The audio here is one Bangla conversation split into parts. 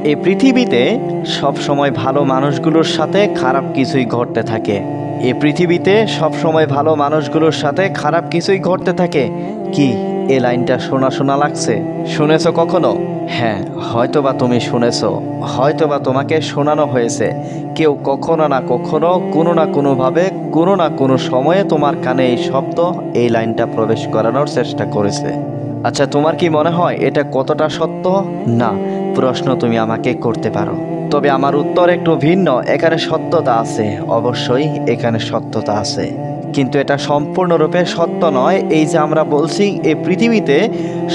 এই পৃথিবীতে সব সময় ভালো মানুষগুলোর সাথে খারাপ কিছুই ঘটতে থাকে। এই পৃথিবীতে সব সময় ভালো মানুষগুলোর সাথে খারাপ কিছুই ঘটতে থাকে। কি এই লাইনটা শোনা শোনা লাগছে? শুনেছো কখনো? হ্যাঁ, হয়তোবা তুমি শুনেছো, হয়তোবা তোমাকে শোনানো হয়েছে। কেউ কখনো না কখনো, কোনো না কোনোভাবে, কোনো না কোনো সময়ে তোমার কানে এই শব্দ, এই লাইনটা প্রবেশ করানোর চেষ্টা করেছে। আচ্ছা, তোমার কি মনে হয় এটা কতটা সত্য? না, প্রশ্ন তুমি আমাকে করতে পারো, তবে আমার উত্তর একটু ভিন্ন। এখানে সত্যতা আছে, অবশ্যই এখানে সত্যতা আছে, কিন্তু এটা সম্পূর্ণরূপে সত্য নয়। এই যে আমরা বলছি এই পৃথিবীতে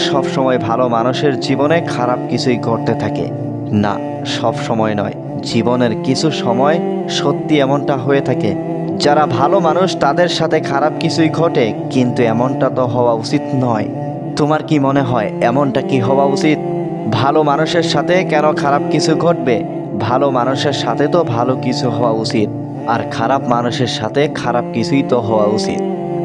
সব সময় ভালো মানুষের জীবনে খারাপ কিছুই ঘটতে থাকে, না, সব সময় নয়। জীবনের কিছু সময় সত্যি এমনটা হয়ে থাকে, যারা ভালো মানুষ তাদের সাথে খারাপ কিছুই ঘটে, কিন্তু এমনটা তো হওয়া উচিত নয়। তোমার কি মনে হয় এমনটা কি হওয়া উচিত? ভালো মানুষের সাথে কেন খারাপ কিছু ঘটবে? ভালো মানুষের সাথে তো ভালো কিছু হওয়া উচিত, আর খারাপ মানুষের সাথে খারাপ কিছুই তো হওয়া উচিত।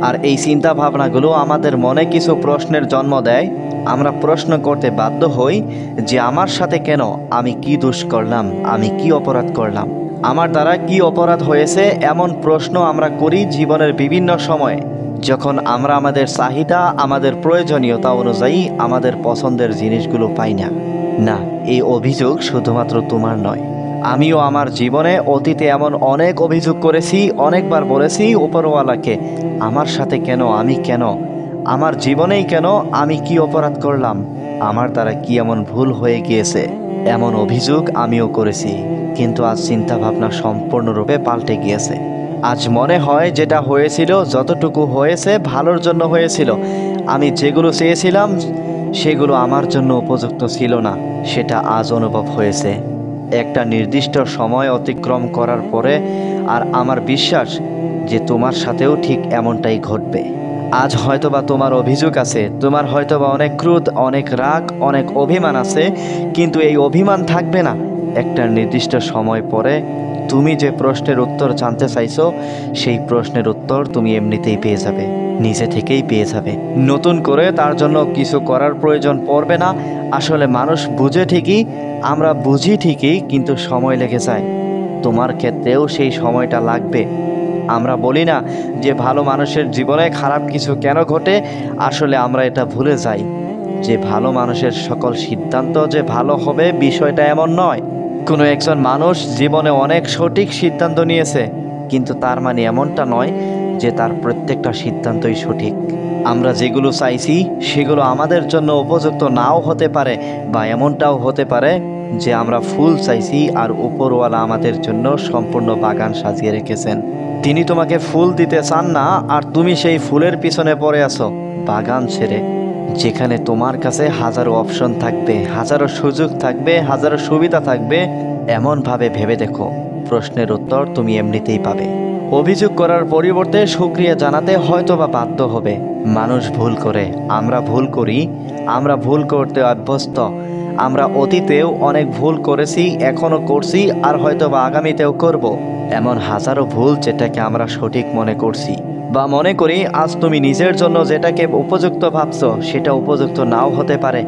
আর এই চিন্তা ভাবনাগুলো আমাদের মনে কিছু প্রশ্নের জন্ম দেয়। আমরা প্রশ্ন করতে বাধ্য হই যে আমার সাথে কেন, আমি কি দোষ করলাম, আমি কি অপরাধ করলাম, আমার দ্বারা কি অপরাধ হয়েছে। এমন প্রশ্ন আমরা করি জীবনের বিভিন্ন সময়ে, যখন আমরা আমাদের চাহিদা, আমাদের প্রয়োজনীয়তা অনুযায়ী আমাদের পছন্দের জিনিসগুলো পাই না। না, এই অভিযোগ শুধুমাত্র তোমার নয়। আমিও আমার জীবনে অতীতে এমন অনেক অভিযোগ করেছি, অনেকবার বলেছি উপরওয়ালাকে, আমার সাথে কেন, আমি কেন, আমার জীবনেই কেন, আমি কি অপরাধ করলাম, আমার দ্বারা কি এমন ভুল হয়ে গিয়েছে। এমন অভিযোগ আমিও করেছি, কিন্তু আজ চিন্তা ভাবনা সম্পূর্ণরূপে পাল্টে গিয়েছে। আজ মনে হয় যেটা হয়েছিল, যতটুকু হয়েছে ভালোর জন্য হয়েছিল। আমি যেগুলো চেয়েছিলাম সেগুলো আমার জন্য উপযুক্ত ছিল না, সেটা আজ অনুভব হয়েছে। একটা নির্দিষ্ট সময় অতিক্রম করার পরে, আর আমার বিশ্বাস যে তোমার সাথেও ঠিক এমনটাই ঘটবে। আজ হয়তোবা তোমার অভিযোগ আছে, তোমার হয়তোবা অনেক ক্রোধ, অনেক রাগ, অনেক অভিমান আছে, কিন্তু এই অভিমান থাকবে না। একটা নির্দিষ্ট সময় পরে তুমি যে প্রশ্নের উত্তর জানতে চাইছো, সেই প্রশ্নের উত্তর তুমি এমনিতেই পেয়ে যাবে, নিজে থেকেই পেয়ে যাবে। নতুন করে তার জন্য কিছু করার প্রয়োজন পড়বে না। আসলে মানুষ বুঝে ঠিকই, আমরা বুঝি ঠিকই, কিন্তু সময় লেগে যায়। তোমার ক্ষেত্রেও সেই সময়টা লাগবে। আমরা বলি না যে ভালো মানুষের জীবনে খারাপ কিছু কেন ঘটে, আসলে আমরা এটা ভুলে যাই যে ভালো মানুষের সকল সিদ্ধান্ত যে ভালো হবে বিষয়টা এমন নয়। কোনো একজন মানুষ জীবনে অনেক সঠিক সিদ্ধান্ত নিয়েছে, কিন্তু তার মানে এমনটা নয় যে তার প্রত্যেকটা সিদ্ধান্তই সঠিক। আমরা যেগুলো চাইছি সেগুলো আমাদের জন্য উপযুক্ত নাও হতে পারে, বা এমনটাও হতে পারে যে আমরা ফুল চাইছি আর উপরওয়ালা আমাদের জন্য সম্পূর্ণ বাগান সাজিয়ে রেখেছেন। তিনি তোমাকে ফুল দিতে চান না, আর তুমি সেই ফুলের পিছনে পড়ে আছো বাগান ছেড়ে, যেখানে তোমার কাছে হাজারো অপশন থাকবে, হাজারো সুযোগ থাকবে, হাজারো সুবিধা থাকবে। এমনভাবে ভেবে দেখো, প্রশ্নের উত্তর তুমি এমনিতেই পাবে। অভিযোগ করার পরিবর্তে শুকরিয়া জানাতে হয়তোবা বাধ্য হবে। মানুষ ভুল করে, আমরা ভুল করি, আমরা ভুল করতে অভ্যস্ত। আমরা অতীতেও অনেক ভুল করেছি, এখনও করছি, আর হয়তোবা আগামীতেও করব। এমন হাজারো ভুল যেটাকে আমরা সঠিক মনে করছি বা মনে করি। আজ তুমি নিজের জন্য যেটাকে উপযুক্ত ভাবছো সেটা উপযুক্ত নাও হতে পারে।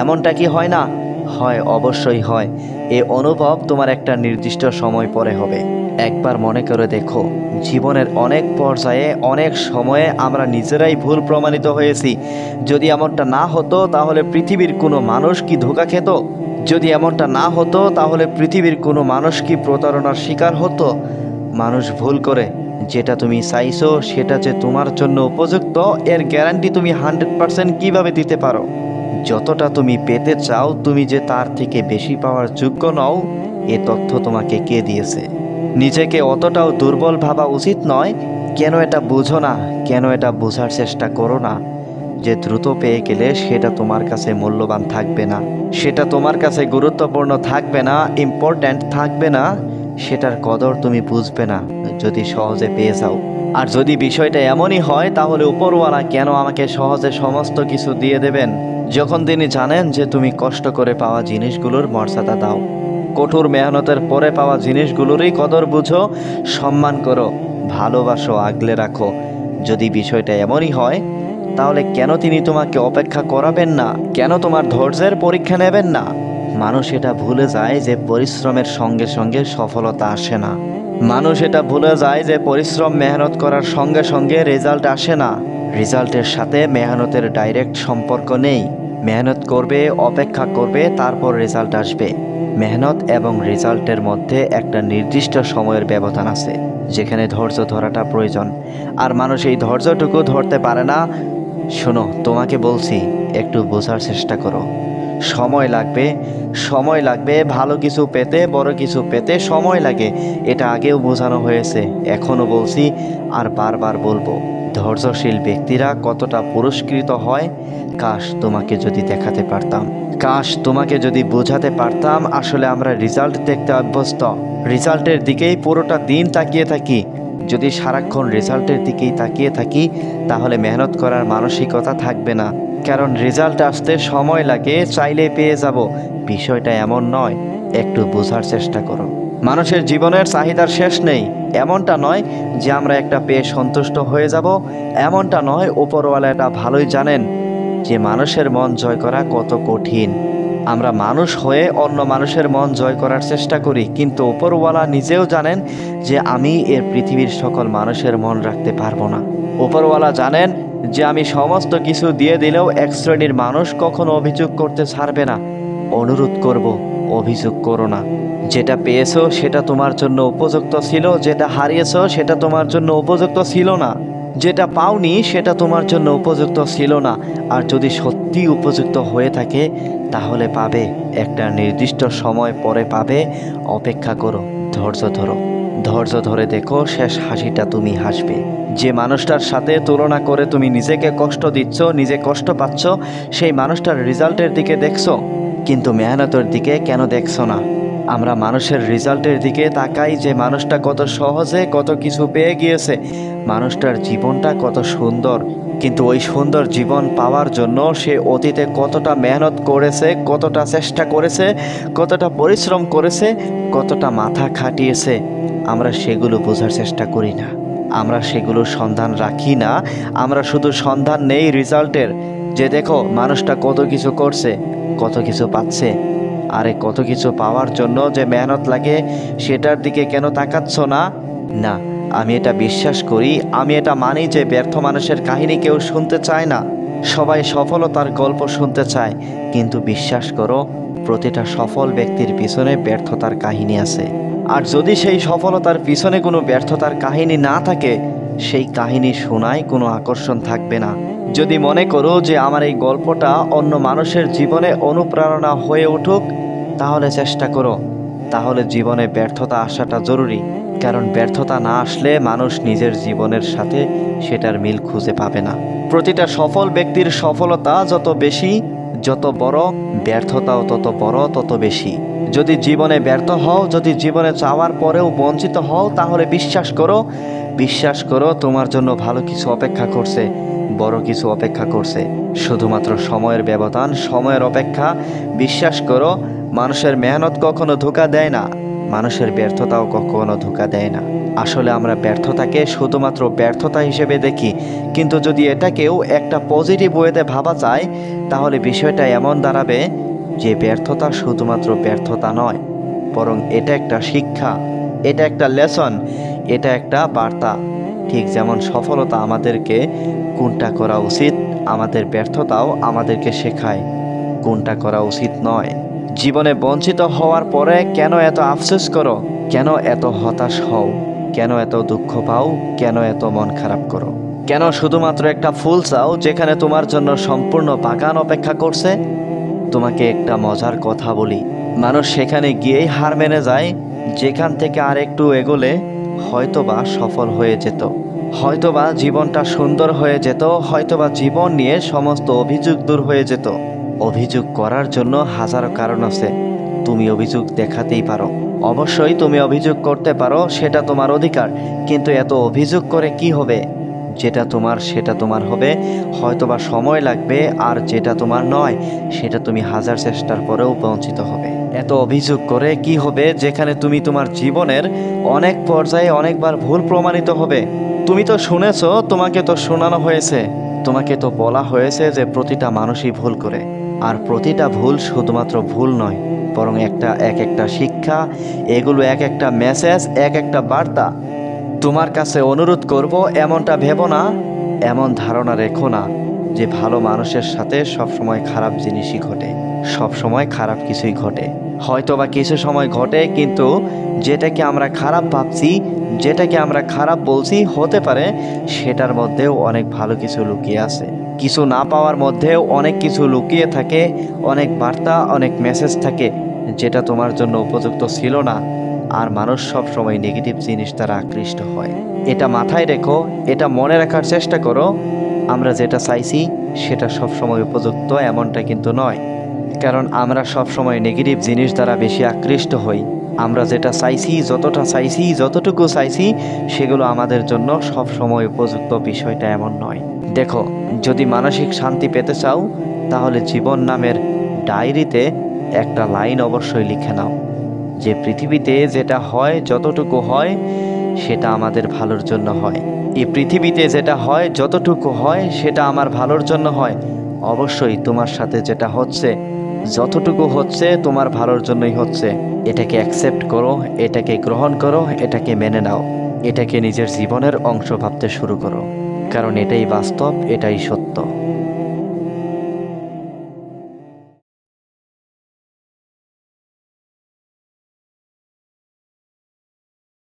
এমনটা কি হয় না? হয়, অবশ্যই হয়। এই অনুভব তোমার একটা নির্দিষ্ট সময় পরে হবে। একবার মনে করে দেখো, জীবনের অনেক পর্যায়ে, অনেক সময়ে আমরা নিজেরাই ভুল প্রমাণিত হয়েছি। যদি এমনটা না হতো তাহলে পৃথিবীর কোনো মানুষ কি ধোঁকা খেত? যদি এমনটা না হতো তাহলে পৃথিবীর কোনো মানুষ কি প্রতারণার শিকার হতো? মানুষ ভুল করে। যেটা তুমি চাইছো সেটা যে তোমার জন্য উপযুক্ত, এর গ্যারান্টি তুমি 100% কিভাবে দিতে পারো? যতটা তুমি পেতে চাও, তুমি যে তার থেকে বেশি পাওয়ার যোগ্য নও, এ তথ্য তোমাকে কে দিয়েছে? নিজেকে অতটাও দুর্বল ভাবা উচিত নয়। কেন এটা বুঝো না? কেন এটা বোঝার চেষ্টা করো না যে দ্রুত পেয়ে গেলে সেটা তোমার কাছে মূল্যবান থাকবে না, সেটা তোমার কাছে গুরুত্বপূর্ণ থাকবে না, ইম্পর্ট্যান্ট থাকবে না, সেটার কদর তুমি বুঝবে না যদি সহজে পেয়ে যাও। আর যদি বিষয়টা এমনই হয়, তাহলে উপরওয়ালা কেন আমাকে সহজে সমস্ত কিছু দিয়ে দেবেন, যখন তিনি জানেন যে তুমি কষ্ট করে পাওয়া জিনিসগুলোর মর্যাদা দাও, কঠোর মেহনতের পরে পাওয়া জিনিসগুলোরই কদর বুঝো, সম্মান করো, ভালোবাসো, আগলে রাখো। যদি বিষয়টা এমনই হয়, তাহলে কেন তিনি তোমাকে অপেক্ষা করাবেন না? কেন তোমার ধৈর্যের পরীক্ষা নেবেন না? মানুষ এটা ভুলে যায় যে পরিশ্রমের সঙ্গে সঙ্গে সফলতা আসে না। মানুষ এটা ভুলে যায় যে পরিশ্রম মেহনত করার সঙ্গে সঙ্গে রেজাল্ট আসে না। রেজাল্টের সাথে মেহনতের ডাইরেক্ট সম্পর্ক নেই। মেহনত করবে, অপেক্ষা করবে, তারপর রেজাল্ট আসবে। মেহনত এবং রেজাল্টের মধ্যে একটা নির্দিষ্ট সময়ের ব্যবধান আছে, যেখানে ধৈর্য ধরাটা প্রয়োজন। আর মানুষ এই ধৈর্যটুকু ধরতে পারে না। শোনো, তোমাকে বলছি, একটু বোঝার চেষ্টা করো। সময় লাগবে, সময় লাগবে। ভালো কিছু পেতে, বড় কিছু পেতে সময় লাগে। এটা আগেও বোঝানো হয়েছে, এখনও বলছি আর বারবার বলবো। ধৈর্যশীল ব্যক্তিরা কতটা পুরস্কৃত হয়, কাশ তোমাকে যদি দেখাতে পারতাম, কাশ তোমাকে যদি বোঝাতে পারতাম। আসলে আমরা রেজাল্ট দেখতে অভ্যস্ত, রেজাল্টের দিকেই পুরোটা দিন তাকিয়ে থাকি। যদি সারাক্ষণ রেজাল্টের দিকেই তাকিয়ে থাকি, তাহলে মেহনত করার মানসিকতা থাকবে না। কারণ রেজাল্ট আসতে সময় লাগে, চাইলে পেয়ে যাব, বিষয়টা এমন নয়। একটু বোঝার চেষ্টা করো। মানুষের জীবনের চাহিদার শেষ নেই। এমনটা নয় যে আমরা একটা পেয়ে সন্তুষ্ট হয়ে যাব, এমনটা নয়। উপরওয়ালা এটা ভালোই জানেন যে মানুষের মন জয় করা কত কঠিন। আমরা মানুষ হয়ে অন্য মানুষের মন জয় করার চেষ্টা করি, কিন্তু উপরওয়ালা নিজেও জানেন যে আমি এর পৃথিবীর সকল মানুষের মন রাখতে পারবো না। উপরওয়ালা জানেন যে আমি সমস্ত কিছু দিয়ে দিলেও এক শ্রেণীর মানুষ কখনো অভিযোগ করতে ছাড়বে না। অনুরোধ করব, অভিযোগ করো না। যেটা পেয়েছো সেটা তোমার জন্য উপযুক্ত ছিল, যেটা হারিয়েছো সেটা তোমার জন্য উপযুক্ত ছিল না, যেটা পাওনি সেটা তোমার জন্য উপযুক্ত ছিল না। আর যদি সত্যি উপযুক্ত হয়ে থাকে তাহলে পাবে, একটা নির্দিষ্ট সময় পরে পাবে। অপেক্ষা করো, ধৈর্য ধরো। ধৈর্য ধরে দেখো, শেষ হাসিটা তুমি হাসবে। যে মানুষটার সাথে তুলনা করে তুমি নিজেকে কষ্ট দিচ্ছ, নিজে কষ্ট পাচ্ছ, সেই মানুষটার রেজাল্টের দিকে দেখছো, কিন্তু মেহনতের দিকে কেন দেখছো না? আমরা মানুষের রেজাল্টের দিকে তাকাই যে মানুষটা কত সহজে কত কিছু পেয়ে গিয়েছে, মানুষটার জীবনটা কত সুন্দর। কিন্তু ওই সুন্দর জীবন পাওয়ার জন্য সে অতীতে কতটা মেহনত করেছে, কতটা চেষ্টা করেছে, কতটা পরিশ্রম করেছে, কতটা মাথা খাটিয়েছে, আমরা সেগুলো বোঝার চেষ্টা করি না। আমরা সেগুলোর সন্ধান রাখি না। আমরা শুধু সন্ধান নেই রেজাল্টের, যে দেখো মানুষটা কত কিছু করছে, কত কিছু পাচ্ছে। আরে কত কিছু পাওয়ার জন্য যে মেহনত লাগে, সেটার দিকে কেন তাকাচ্ছ না? না, আমি এটা বিশ্বাস করি, আমি এটা মানি যে ব্যর্থ মানুষের কাহিনী কেউ শুনতে চায় না। সবাই সফলতার গল্প শুনতে চায়, কিন্তু বিশ্বাস করো, প্রতিটা সফল ব্যক্তির পিছনে ব্যর্থতার কাহিনী আছে। আর যদি সেই সফলতার পিছনে কোনো ব্যর্থতার কাহিনী না থাকে, সেই কাহিনী শোনায় কোনো আকর্ষণ থাকবে না। যদি মনে করো যে আমার এই গল্পটা অন্য মানুষের জীবনে অনুপ্রেরণা হয়ে উঠুক, তাহলে চেষ্টা করো। তাহলে জীবনে ব্যর্থতা আসাটা জরুরি, কারণ ব্যর্থতা না আসলে মানুষ নিজের জীবনের সাথে সেটার মিল খুঁজে পাবে না। প্রতিটা সফল ব্যক্তির সফলতা যত বেশি, যত বড়, ব্যর্থতাও তত বড়, তত বেশি। যদি জীবনে ব্যর্থ হও, যদি জীবনে চাওয়ার পরেও বঞ্চিত হও, তাহলে বিশ্বাস করো, বিশ্বাস করো, তোমার জন্য ভালো কিছু অপেক্ষা করছে, বড় কিছু অপেক্ষা করছে। শুধুমাত্র সময়ের ব্যবধান, সময়ের অপেক্ষা। বিশ্বাস করো, মানুষের মেহনত কখনো ধোঁকা দেয় না, মানুষের ব্যর্থতাও কখনো ধোঁকা দেয় না। আসলে আমরা ব্যর্থতাকে শুধুমাত্র ব্যর্থতা হিসেবে দেখি, কিন্তু যদি এটাকেও একটা পজিটিভ ওয়েতে ভাবা যায়, তাহলে বিষয়টা এমন দাঁড়াবে যে ব্যর্থতা শুধুমাত্র ব্যর্থতা নয়, বরং এটা একটা শিক্ষা, এটা একটা লেসন, এটা একটা বার্তা। ঠিক যেমন সফলতা আমাদেরকে কোনটা করা উচিত, আমাদের ব্যর্থতাও আমাদেরকে শেখায় কোনটা করা উচিত নয়। জীবনে বঞ্চিত হওয়ার পরে কেন এত আফসোস করো, কেন এত হতাশ হও, কেন এত দুঃখ পাও, কেন এত মন খারাপ করো? কেন শুধুমাত্র একটা ফুল চাও যেখানে তোমার জন্য সম্পূর্ণ বাগান অপেক্ষা করছে? তোমাকে একটা মজার কথা বলি, মানুষ সেখানে গিয়েই হার মেনে যায় যেখান থেকে আর একটু এগোলে হয়তোবা সফল হয়ে যেত, হয়তোবা জীবনটা সুন্দর হয়ে যেত, হয়তোবা জীবন নিয়ে সমস্ত অভিযোগ দূর হয়ে যেত। অভিযোগ করার জন্য হাজারো কারণ আছে, তুমি অভিযোগ দেখাতেই পারো, অবশ্যই তুমি অভিযোগ করতে পারো, সেটা তোমার অধিকার। কিন্তু এত অভিযোগ করে কি হবে? যেটা তোমার সেটা তোমার হবে, হয়তোবা সময় লাগবে, আর যেটা তোমার নয় সেটা তুমি হাজার চেষ্টার পরেও বঞ্চিত হবে। এত অভিযোগ করে কি হবে যেখানে তুমি তোমার জীবনের অনেক পর্যায়ে অনেকবার ভুল প্রমাণিত হবে? তুমি তো শুনেছো, তোমাকে তো শোনানো হয়েছে, তোমাকে তো বলা হয়েছে যে প্রতিটা মানুষই ভুল করে, আর প্রতিটা ভুল শুধুমাত্র ভুল নয়, বরং এক একটা শিক্ষা, এগুলো এক একটা মেসেজ, এক একটা বার্তা। তোমার কাছে অনুরোধ করব, এমনটা ভেবো না, এমন ধারণা রেখো না যে ভালো মানুষের সাথে সবসময় খারাপ জিনিসই ঘটে, সবসময় খারাপ কিছুই ঘটে। হয়তো বা কিছু সময় ঘটে, কিন্তু যেটাকে আমরা খারাপ ভাবছি, যেটাকে আমরা খারাপ বলছি, হতে পারে সেটার মধ্যেও অনেক ভালো কিছু লুকিয়ে আছে। কিছু না পাওয়ার মধ্যেও অনেক কিছু লুকিয়ে থাকে, অনেক বার্তা, অনেক মেসেজ থাকে যেটা তোমার জন্য উপযুক্ত ছিল না। আর মানুষ সব সময় নেগেটিভ জিনিস দ্বারা আকৃষ্ট হয়। এটা মাথায় রেখো, এটা মনে রাখার চেষ্টা করো। আমরা যেটা চাইছি সেটা সব সময় উপযুক্ত এমনটা কিন্তু নয়, কারণ আমরা সব সময় নেগেটিভ জিনিস দ্বারা বেশি আকৃষ্ট হই। আমরা যেটা চাইছি, যতটা চাইছি, যতটুকু চাইছি, সেগুলো আমাদের জন্য সব সময় উপযুক্ত বিষয়টা এমন নয়। দেখো, যদি মানসিক শান্তি পেতে চাও, তাহলে জীবন নামের ডায়েরিতে একটা লাইন অবশ্যই লিখে নাও যে পৃথিবীতে যেটা হয়, যতটুকু হয়, সেটা আমাদের ভালোর জন্য হয়। এই পৃথিবীতে যেটা হয়, যতটুকু হয়, সেটা আমার ভালোর জন্য হয়। অবশ্যই তোমার সাথে যেটা হচ্ছে, যতটুকু হচ্ছে, তোমার ভালোর জন্যই হচ্ছে। এটাকে অ্যাকসেপ্ট করো, এটাকে গ্রহণ করো, এটাকে মেনে নাও, এটাকে নিজের জীবনের অংশ ভাবতে শুরু করো, কারণ এটাই বাস্তব, এটাই সত্য।